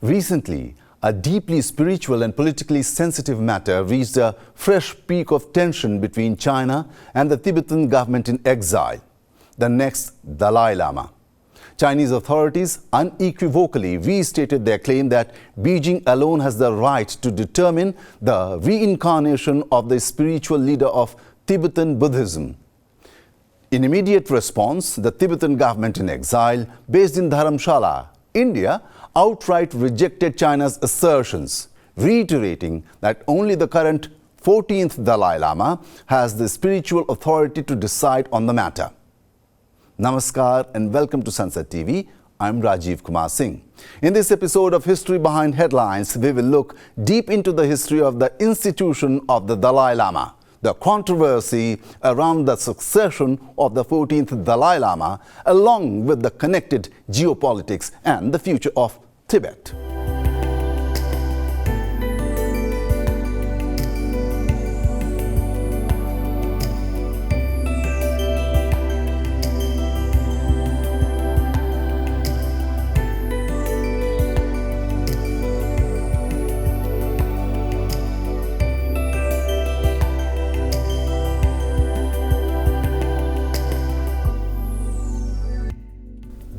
Recently, a deeply spiritual and politically sensitive matter reached a fresh peak of tension between China and the Tibetan government-in-exile, the next Dalai Lama. Chinese authorities unequivocally restated their claim that Beijing alone has the right to determine the reincarnation of the spiritual leader of Tibetan Buddhism. In immediate response, the Tibetan government-in-exile, based in Dharamshala, India, outright rejected China's assertions, reiterating that only the current 14th Dalai Lama has the spiritual authority to decide on the matter. Namaskar and welcome to Sansad TV. I'm Rajiv Kumar Singh. In this episode of History Behind Headlines, we will look deep into the history of the institution of the Dalai Lama, the controversy around the succession of the 14th Dalai Lama, along with the connected geopolitics and the future of Tibet.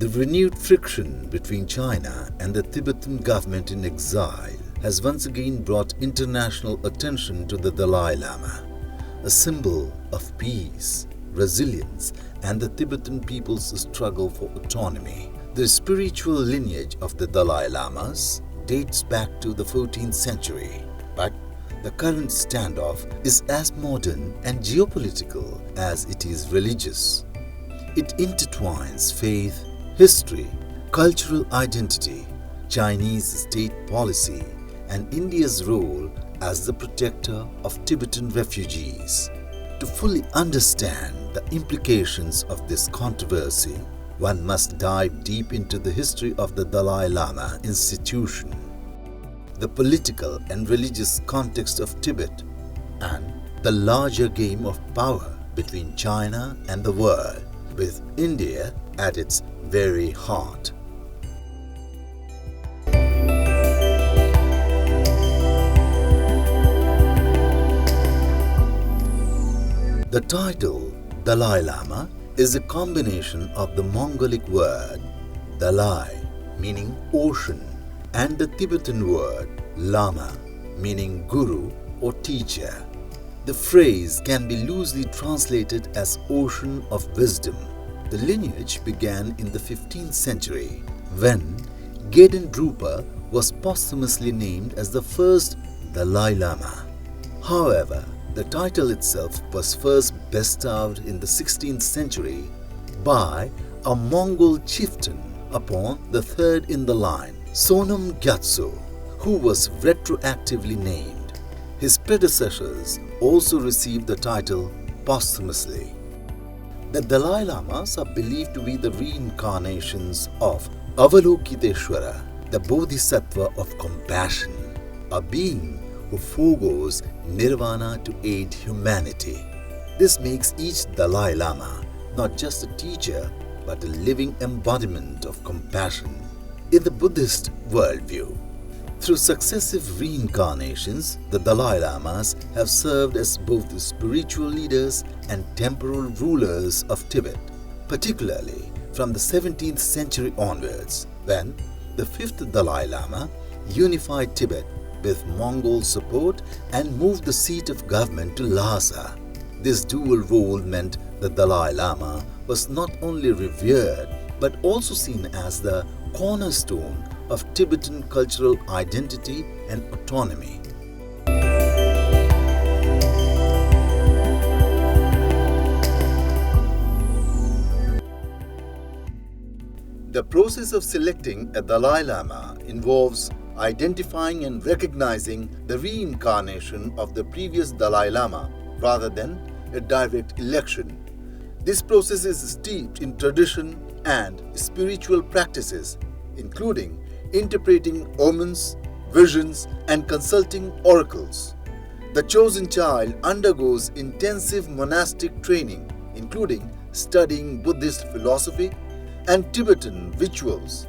The renewed friction between China and the Tibetan government-in-exile has once again brought international attention to the Dalai Lama, a symbol of peace, resilience, and the Tibetan people's struggle for autonomy. The spiritual lineage of the Dalai Lamas dates back to the 14th century, but the current standoff is as modern and geopolitical as it is religious. It intertwines faith, history, cultural identity, Chinese state policy, and India's role as the protector of Tibetan refugees. To fully understand the implications of this controversy, one must dive deep into the history of the Dalai Lama institution, the political and religious context of Tibet, and the larger game of power between China and the world, with India at its very heart. The title Dalai Lama is a combination of the Mongolic word Dalai, meaning ocean, and the Tibetan word Lama, meaning guru or teacher. The phrase can be loosely translated as ocean of wisdom. The lineage began in the 15th century when Gedin Drupa was posthumously named as the first Dalai Lama. However, the title itself was first bestowed in the 16th century by a Mongol chieftain upon the third in the line, Sonam Gyatso, who was retroactively named. His predecessors also received the title posthumously. The Dalai Lamas are believed to be the reincarnations of Avalokiteshvara, the Bodhisattva of compassion, a being who forgoes nirvana to aid humanity. This makes each Dalai Lama not just a teacher but a living embodiment of compassion in the Buddhist worldview. Through successive reincarnations, the Dalai Lamas have served as both the spiritual leaders and temporal rulers of Tibet, particularly from the 17th century onwards, when the 5th Dalai Lama unified Tibet with Mongol support and moved the seat of government to Lhasa. This dual role meant the Dalai Lama was not only revered but also seen as the cornerstone of Tibetan cultural identity and autonomy. The process of selecting a Dalai Lama involves identifying and recognizing the reincarnation of the previous Dalai Lama rather than a direct election. This process is steeped in tradition and spiritual practices, including interpreting omens, visions, and consulting oracles. The chosen child undergoes intensive monastic training, including studying Buddhist philosophy and Tibetan rituals.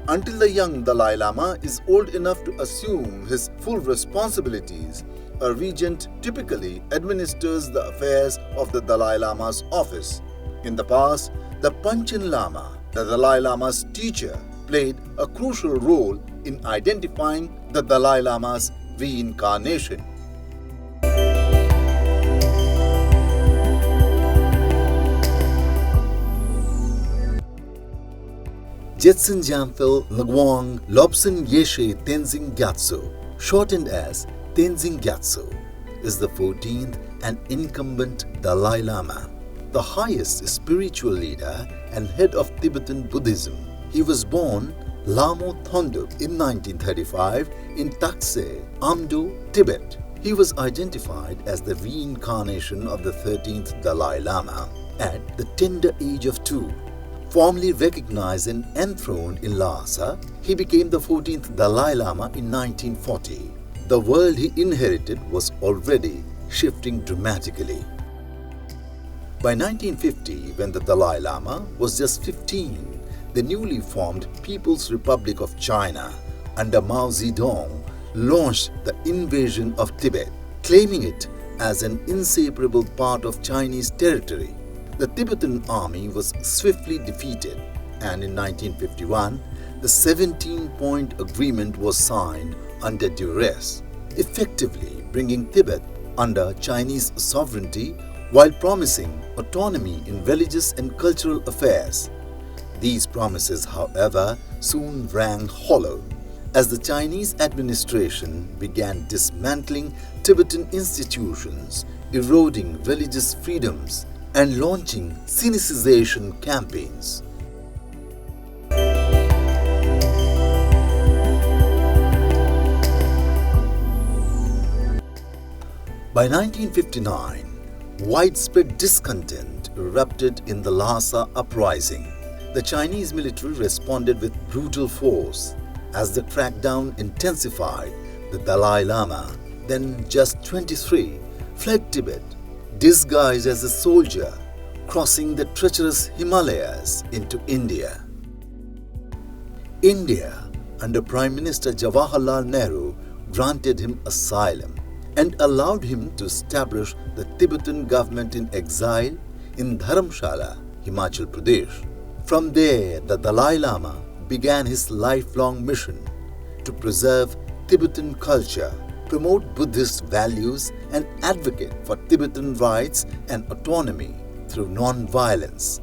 Until the young Dalai Lama is old enough to assume his full responsibilities, a regent typically administers the affairs of the Dalai Lama's office. In the past, the Panchen Lama, the Dalai Lama's teacher, played a crucial role in identifying the Dalai Lama's reincarnation. Jetsun Jamphil Lagwang Lobson Yeshe Tenzing Gyatso, shortened as Tenzing Gyatso, is the 14th and incumbent Dalai Lama, the highest spiritual leader and head of Tibetan Buddhism. He was born Lamo Thondup in 1935 in Takse, Amdo, Tibet. He was identified as the reincarnation of the 13th Dalai Lama at the tender age of 2. Formally recognized and enthroned in Lhasa, he became the 14th Dalai Lama in 1940. The world he inherited was already shifting dramatically. By 1950, when the Dalai Lama was just 15, the newly formed People's Republic of China under Mao Zedong launched the invasion of Tibet, claiming it as an inseparable part of Chinese territory. The Tibetan army was swiftly defeated, and in 1951, the 17-point agreement was signed under duress, effectively bringing Tibet under Chinese sovereignty while promising autonomy in religious and cultural affairs. These promises, however, soon rang hollow as the Chinese administration began dismantling Tibetan institutions, eroding religious freedoms, and launching Sinicization campaigns. By 1959, widespread discontent erupted in the Lhasa uprising. The Chinese military responded with brutal force. As the crackdown intensified, the Dalai Lama, then just 23, fled Tibet, disguised as a soldier, crossing the treacherous Himalayas into India. India, under Prime Minister Jawaharlal Nehru, granted him asylum and allowed him to establish the Tibetan Government-in-Exile in Dharamshala, Himachal Pradesh. From there, the Dalai Lama began his lifelong mission to preserve Tibetan culture, promote Buddhist values, and advocate for Tibetan rights and autonomy through non-violence.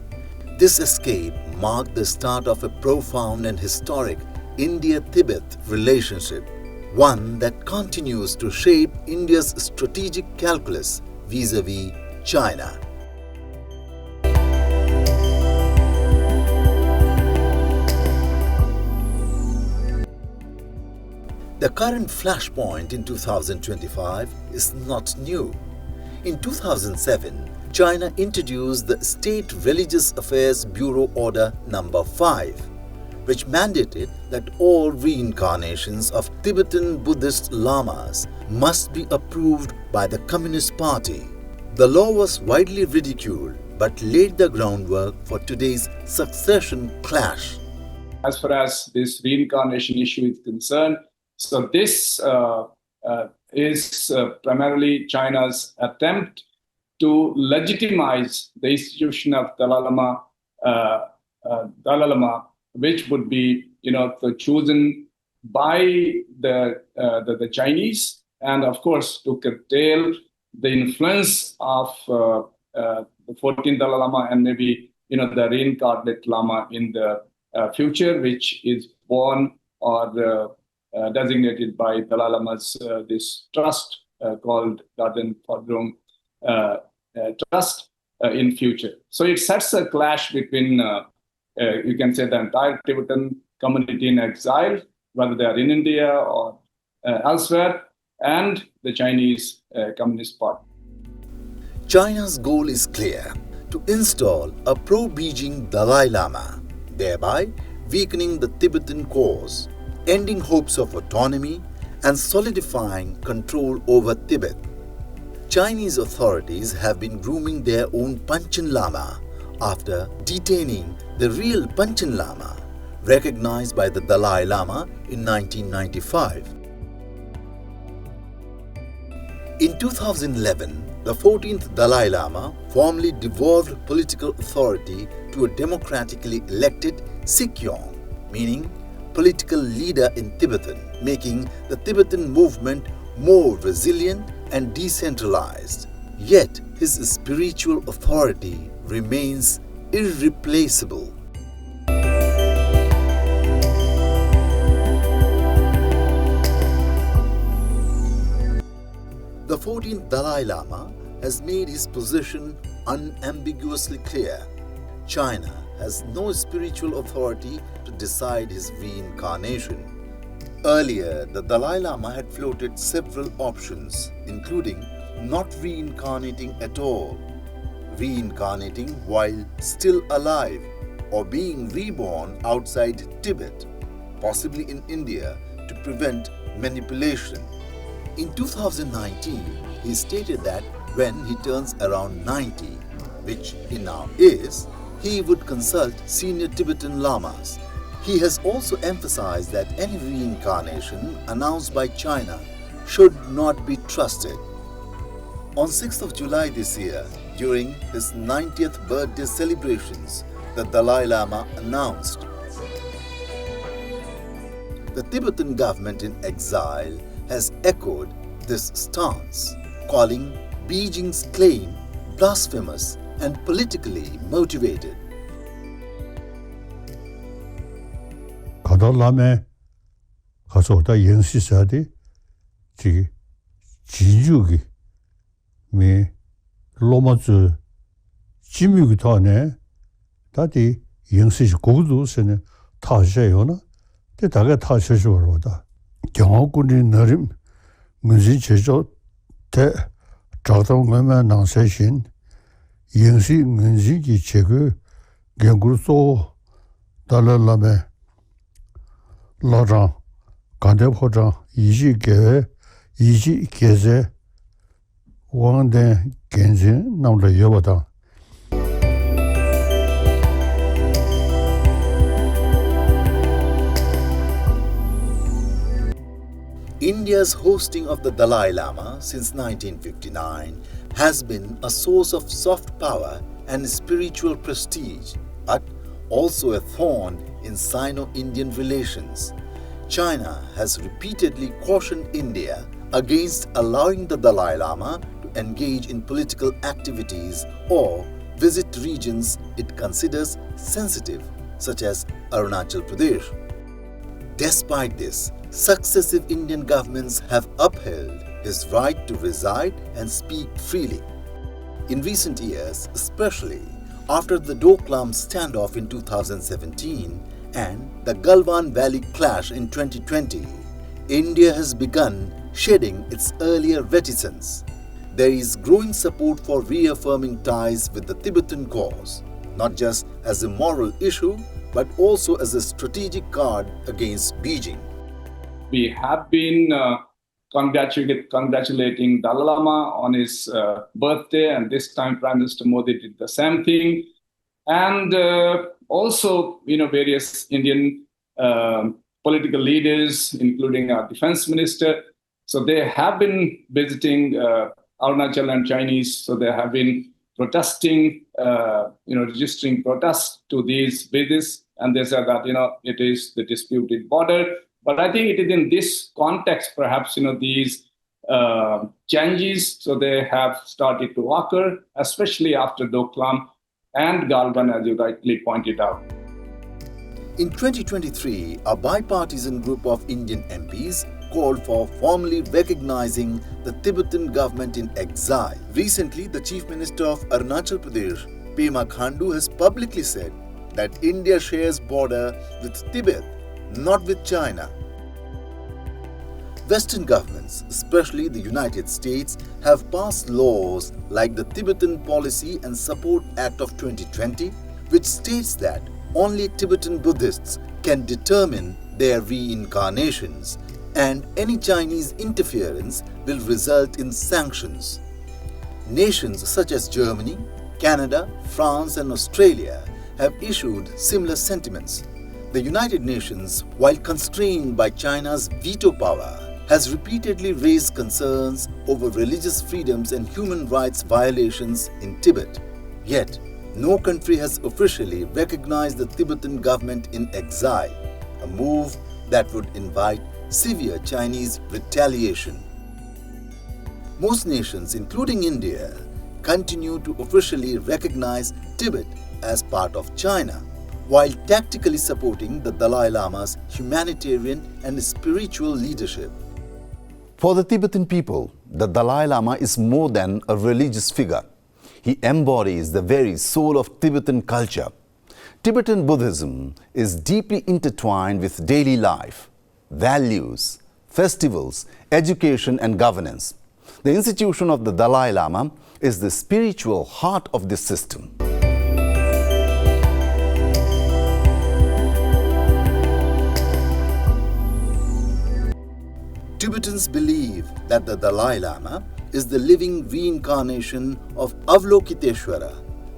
This escape marked the start of a profound and historic India-Tibet relationship, one that continues to shape India's strategic calculus vis-à-vis China. The current flashpoint in 2025 is not new. In 2007, China introduced the State Religious Affairs Bureau Order No. 5, which mandated that all reincarnations of Tibetan Buddhist lamas must be approved by the Communist Party. The law was widely ridiculed but laid the groundwork for today's succession clash. As far as this reincarnation issue is concerned, so this is primarily China's attempt to legitimize the institution of Dalai Lama, which would be, chosen by the Chinese, and of course to curtail the influence of the 14th Dalai Lama and maybe the reincarnate Lama in the future, which is born or designated by Dalai Lama's this trust called Garden Padrum Trust in future. So it sets a clash between, you can say, the entire Tibetan community in exile, whether they are in India or elsewhere, and the Chinese Communist Party. China's goal is clear: to install a pro-Beijing Dalai Lama, thereby weakening the Tibetan cause, ending hopes of autonomy, and solidifying control over Tibet. Chinese authorities have been grooming their own Panchen Lama after detaining the real Panchen Lama, recognized by the Dalai Lama in 1995. In 2011, the 14th Dalai Lama formally devolved political authority to a democratically elected Sikyong, meaning political leader in Tibetan, making the Tibetan movement more resilient and decentralized. Yet his spiritual authority remains irreplaceable. The 14th Dalai Lama has made his position unambiguously clear. China has no spiritual authority to decide his reincarnation. Earlier, the Dalai Lama had floated several options, including not reincarnating at all, reincarnating while still alive, or being reborn outside Tibet, possibly in India, to prevent manipulation. In 2019, he stated that when he turns around 90, which he now is, he would consult senior Tibetan lamas. He has also emphasized that any reincarnation announced by China should not be trusted. On 6th of July this year, during his 90th birthday celebrations, the Dalai Lama announced, "The Tibetan Government-in-Exile has echoed this stance, calling Beijing's claim blasphemous and politically motivated." 가달라메 가서 다 영시사디 지 지주기 미 로마즈 지미기 타네 다디 영시시 고도스네 타셔요나 때 다가 타셔셔로다 경호군이 너림 문신 제조 대 자동가면 나세신 영시 문신기 제그 경구소 달라라메 라장 간대포장 이지계 이지계제 왕대 겐진 나오다 여보다 India's hosting of the Dalai Lama since 1959 has been a source of soft power and spiritual prestige, but also a thorn in Sino-Indian relations. China has repeatedly cautioned India against allowing the Dalai Lama to engage in political activities or visit regions it considers sensitive, such as Arunachal Pradesh. Despite this, successive Indian governments have upheld his right to reside and speak freely. In recent years, especially after the Doklam standoff in 2017 and the Galwan Valley clash in 2020, India has begun shedding its earlier reticence. There is growing support for reaffirming ties with the Tibetan cause, not just as a moral issue, but also as a strategic guard against Beijing. We have been congratulating Dalai Lama on his birthday, and this time Prime Minister Modi did the same thing. And also, various Indian political leaders, including our defense minister. So they have been visiting Arunachal and Chinese. So they have been protesting, registering protests to these visits. And they said that, it is the disputed border. But I think it is in this context, perhaps, these changes, so they have started to occur, especially after Doklam and Galwan, as you rightly pointed out. In 2023, a bipartisan group of Indian MPs called for formally recognizing the Tibetan government-in-exile. Recently, the Chief Minister of Arunachal Pradesh, Pema Khandu, has publicly said that India shares border with Tibet, not with China. Western governments, especially the United States, have passed laws like the Tibetan Policy and Support Act of 2020, which states that only Tibetan Buddhists can determine their reincarnations, and any Chinese interference will result in sanctions. Nations such as Germany, Canada, France, and Australia have issued similar sentiments. The United Nations, while constrained by China's veto power, has repeatedly raised concerns over religious freedoms and human rights violations in Tibet. Yet, no country has officially recognized the Tibetan government-in-exile, a move that would invite severe Chinese retaliation. Most nations, including India, continue to officially recognize Tibet as part of China, while tactically supporting the Dalai Lama's humanitarian and spiritual leadership. For the Tibetan people, the Dalai Lama is more than a religious figure. He embodies the very soul of Tibetan culture. Tibetan Buddhism is deeply intertwined with daily life, values, festivals, education and governance. The Institution of the Dalai Lama is the spiritual heart of this system. Tibetans believe that the Dalai Lama is the living reincarnation of Avalokiteshvara,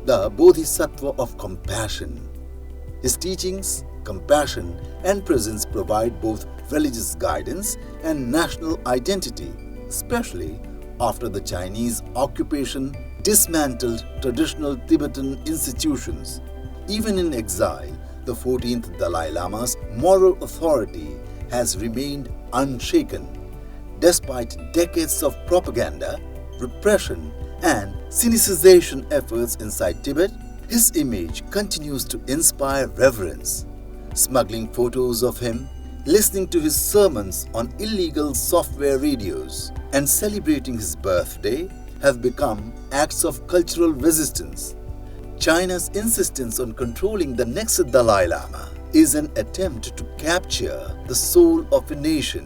the Bodhisattva of compassion. His teachings, compassion and presence provide both religious guidance and national identity, especially after the Chinese occupation dismantled traditional Tibetan institutions. Even in exile, the 14th Dalai Lama's moral authority has remained unshaken. Despite decades of propaganda, repression and sinicization efforts inside Tibet, his image continues to inspire reverence. Smuggling photos of him, listening to his sermons on illegal software radios, and celebrating his birthday have become acts of cultural resistance. China's insistence on controlling the next Dalai Lama is an attempt to capture the soul of a nation.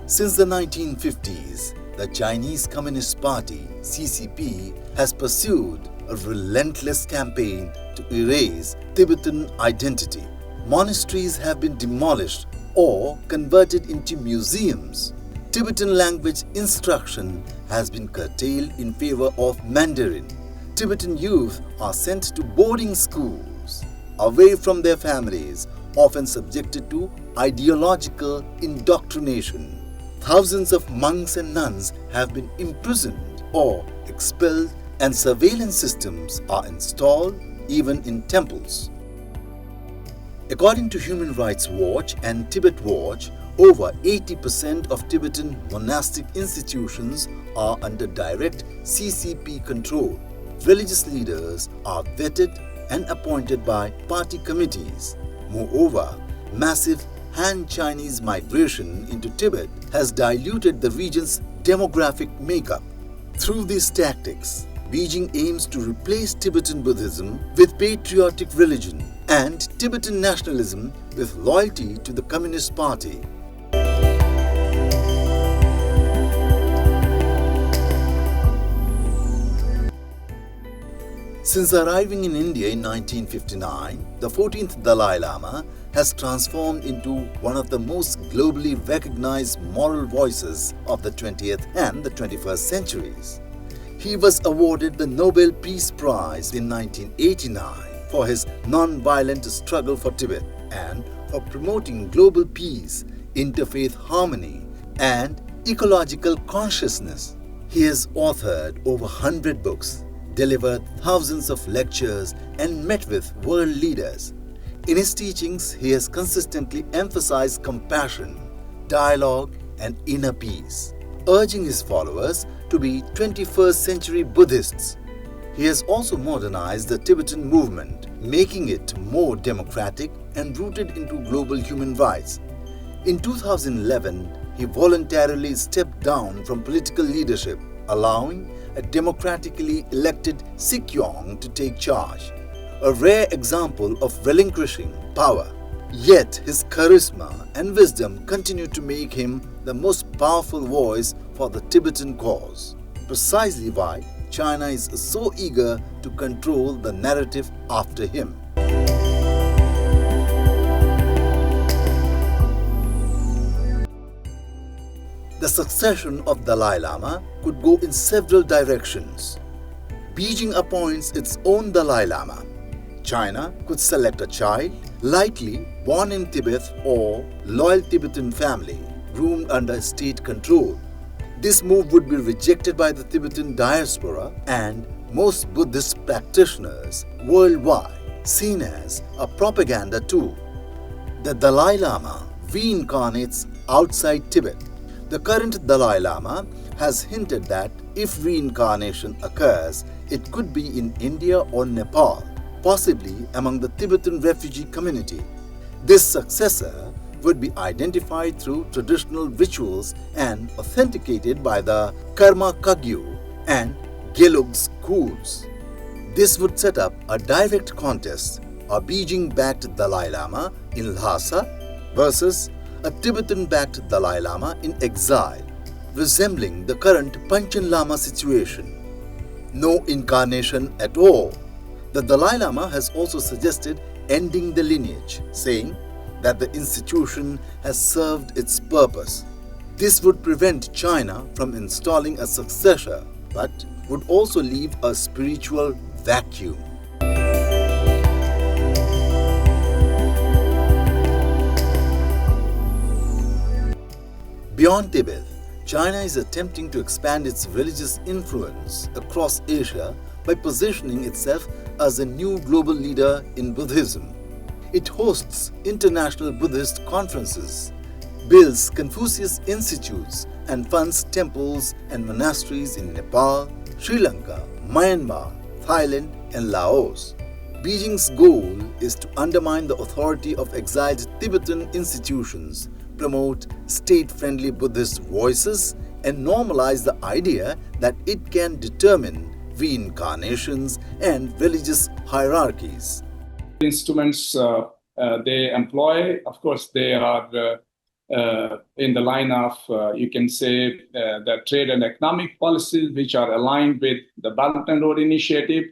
Since the 1950s, the Chinese Communist Party, CCP, has pursued a relentless campaign to erase Tibetan identity. Monasteries have been demolished or converted into museums. Tibetan language instruction has been curtailed in favor of Mandarin. Tibetan youth are sent to boarding schools, away from their families, often subjected to ideological indoctrination. Thousands of monks and nuns have been imprisoned or expelled, and surveillance systems are installed even in temples. According to Human Rights Watch and Tibet Watch, over 80% of Tibetan monastic institutions are under direct CCP control. Religious leaders are vetted and appointed by party committees. Moreover, massive Han-Chinese migration into Tibet has diluted the region's demographic makeup. Through these tactics, Beijing aims to replace Tibetan Buddhism with patriotic religion and Tibetan nationalism with loyalty to the Communist Party. Since arriving in India in 1959, the 14th Dalai Lama has transformed into one of the most globally recognized moral voices of the 20th and the 21st centuries. He was awarded the Nobel Peace Prize in 1989 for his non-violent struggle for Tibet and for promoting global peace, interfaith harmony, and ecological consciousness. He has authored over 100 books, delivered thousands of lectures, and met with world leaders. In his teachings, he has consistently emphasized compassion, dialogue, and inner peace, urging his followers to be 21st century Buddhists. He has also modernized the Tibetan movement, making it more democratic and rooted into global human rights. In 2011, he voluntarily stepped down from political leadership, allowing a democratically elected Sikyong to take charge, a rare example of relinquishing power. Yet his charisma and wisdom continue to make him the most powerful voice for the Tibetan cause, precisely why China is so eager to control the narrative after him. The succession of Dalai Lama could go in several directions. Beijing appoints its own Dalai Lama. China could select a child, likely born in Tibet or loyal Tibetan family, groomed under state control. This move would be rejected by the Tibetan diaspora and most Buddhist practitioners worldwide, seen as a propaganda tool. The Dalai Lama reincarnates outside Tibet. The current Dalai Lama has hinted that if reincarnation occurs, it could be in India or Nepal, possibly among the Tibetan refugee community. This successor would be identified through traditional rituals and authenticated by the Karma Kagyu and Gelug schools. This would set up a direct contest, a Beijing-backed Dalai Lama in Lhasa versus a Tibetan-backed Dalai Lama in exile, resembling the current Panchen Lama situation. No incarnation at all. The Dalai Lama has also suggested ending the lineage, saying that the institution has served its purpose. This would prevent China from installing a successor, but would also leave a spiritual vacuum. Beyond Tibet, China is attempting to expand its religious influence across Asia by positioning itself as a new global leader in Buddhism. It hosts international Buddhist conferences, builds Confucius institutes, and funds temples and monasteries in Nepal, Sri Lanka, Myanmar, Thailand, and Laos. Beijing's goal is to undermine the authority of exiled Tibetan institutions, promote state-friendly Buddhist voices, and normalize the idea that it can determine reincarnations and religious hierarchies. Instruments they employ, of course, they are in the line of, you can say, the trade and economic policies, which are aligned with the Belt and Road Initiative,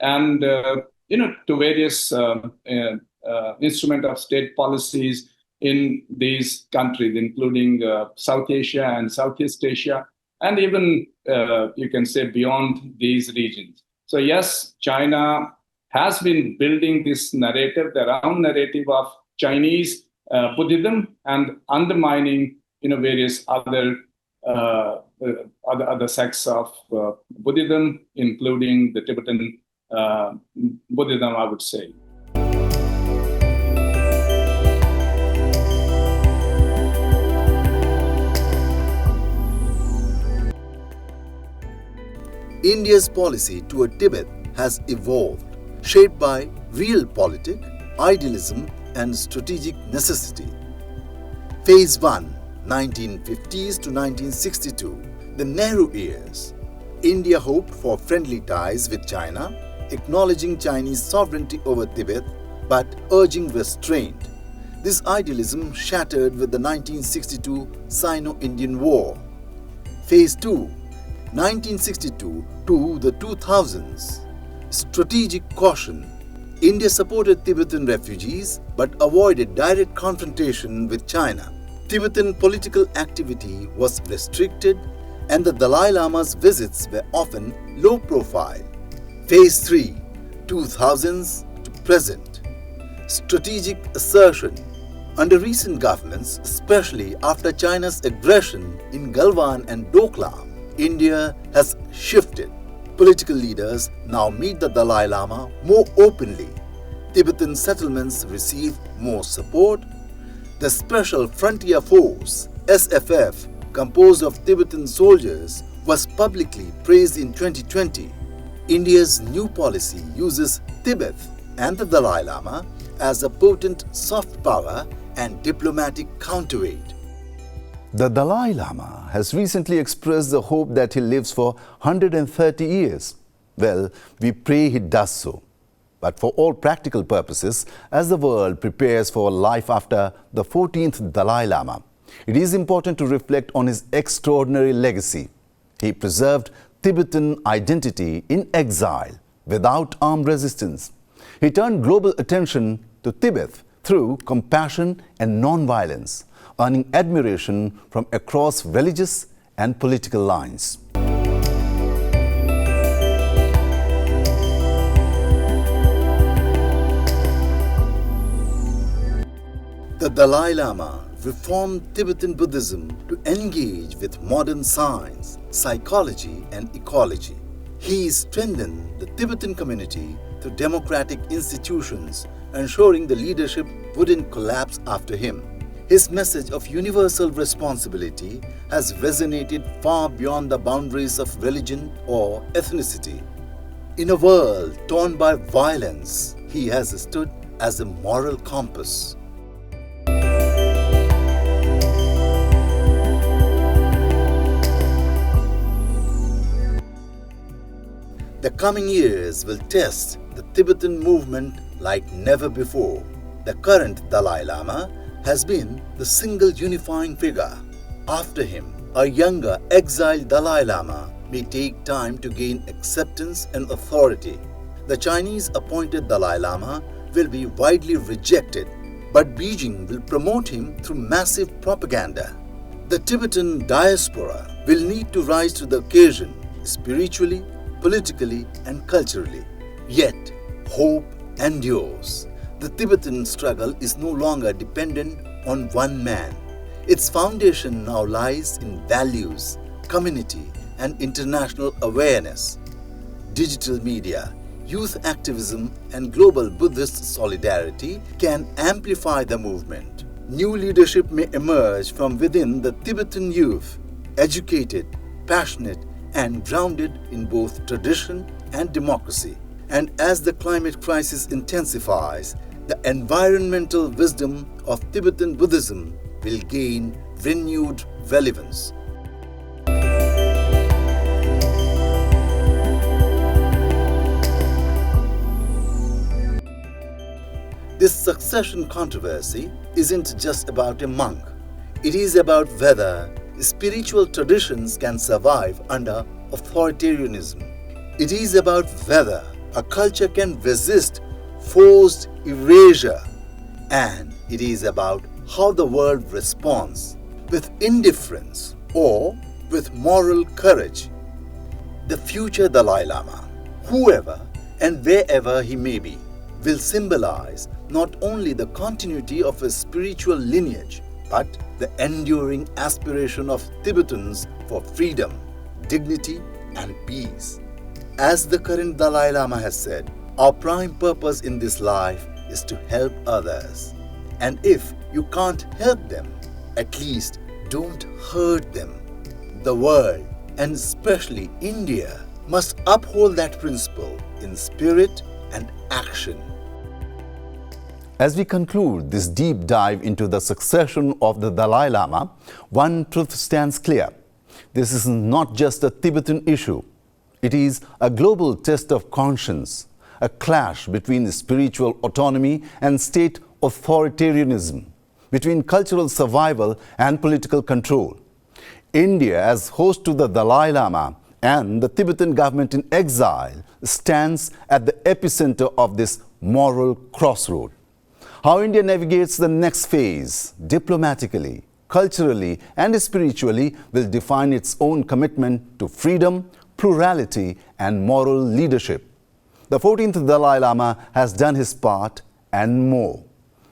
and to various instrument of state policies in these countries, including South Asia and Southeast Asia, and even you can say beyond these regions. So yes, China has been building this narrative, the round narrative of Chinese Buddhism, and undermining various other sects of Buddhism, including the Tibetan Buddhism, I would say. India's policy toward Tibet has evolved, shaped by realpolitik, idealism, and strategic necessity. Phase 1, 1950s to 1962, the Nehru years. India hoped for friendly ties with China, acknowledging Chinese sovereignty over Tibet, but urging restraint. This idealism shattered with the 1962 Sino-Indian War. Phase 2, 1962 to the 2000s. Strategic caution. India supported Tibetan refugees but avoided direct confrontation with China. Tibetan political activity was restricted and the Dalai Lama's visits were often low profile. Phase 3, 2000s to present. Strategic assertion. Under recent governments, especially after China's aggression in Galwan and Doklam, India has shifted. Political leaders now meet the Dalai Lama more openly. Tibetan settlements receive more support. The Special Frontier Force, SFF, composed of Tibetan soldiers, was publicly praised in 2020. India's new policy uses Tibet and the Dalai Lama as a potent soft power and diplomatic counterweight. The Dalai Lama has recently expressed the hope that he lives for 130 years. Well, we pray he does so. But for all practical purposes, as the world prepares for life after the 14th Dalai Lama, it is important to reflect on his extraordinary legacy. He preserved Tibetan identity in exile, without armed resistance. He turned global attention to Tibet through compassion and non-violence, earning admiration from across religious and political lines. The Dalai Lama reformed Tibetan Buddhism to engage with modern science, psychology, and ecology. He strengthened the Tibetan community through democratic institutions, ensuring the leadership wouldn't collapse after him. His message of universal responsibility has resonated far beyond the boundaries of religion or ethnicity. In a world torn by violence, he has stood as a moral compass. The coming years will test the Tibetan movement like never before. The current Dalai Lama has been the single unifying figure. After him, a younger exiled Dalai Lama may take time to gain acceptance and authority. The Chinese appointed Dalai Lama will be widely rejected, but Beijing will promote him through massive propaganda. The Tibetan diaspora will need to rise to the occasion spiritually, politically, and culturally. Yet, hope endures. The Tibetan struggle is no longer dependent on one man. Its foundation now lies in values, community, and international awareness. Digital media, youth activism, and global Buddhist solidarity can amplify the movement. New leadership may emerge from within the Tibetan youth, educated, passionate, and grounded in both tradition and democracy. And as the climate crisis intensifies, the environmental wisdom of Tibetan Buddhism will gain renewed relevance. This succession controversy isn't just about a monk. It is about whether spiritual traditions can survive under authoritarianism. It is about whether a culture can resist forced erasure. And it is about how the world responds, with indifference or with moral courage. The future Dalai Lama, whoever and wherever he may be, will symbolize not only the continuity of a spiritual lineage, but the enduring aspiration of Tibetans for freedom, dignity, and peace. As the current Dalai Lama has said, our prime purpose in this life is to help others. And if you can't help them, at least don't hurt them. The world, and especially India, must uphold that principle in spirit and action. As we conclude this deep dive into the succession of the Dalai Lama, one truth stands clear. This is not just a Tibetan issue. It is a global test of conscience, a clash between spiritual autonomy and state authoritarianism, between cultural survival and political control. India, as host to the Dalai Lama and the Tibetan Government-in-Exile, stands at the epicenter of this moral crossroad. How India navigates the next phase, diplomatically, culturally, and spiritually, will define its own commitment to freedom, plurality, and moral leadership. The 14th Dalai Lama has done his part and more.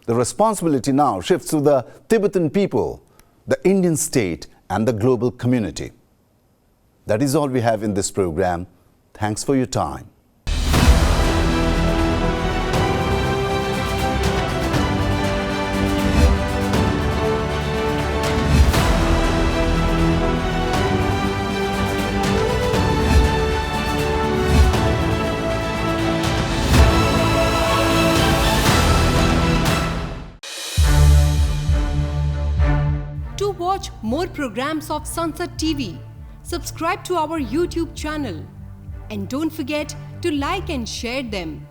The responsibility now shifts to the Tibetan people, the Indian state, and the global community. That is all we have in this program. Thanks for your time. To watch more programs of Sansad TV, subscribe to our YouTube channel and don't forget to like and share them.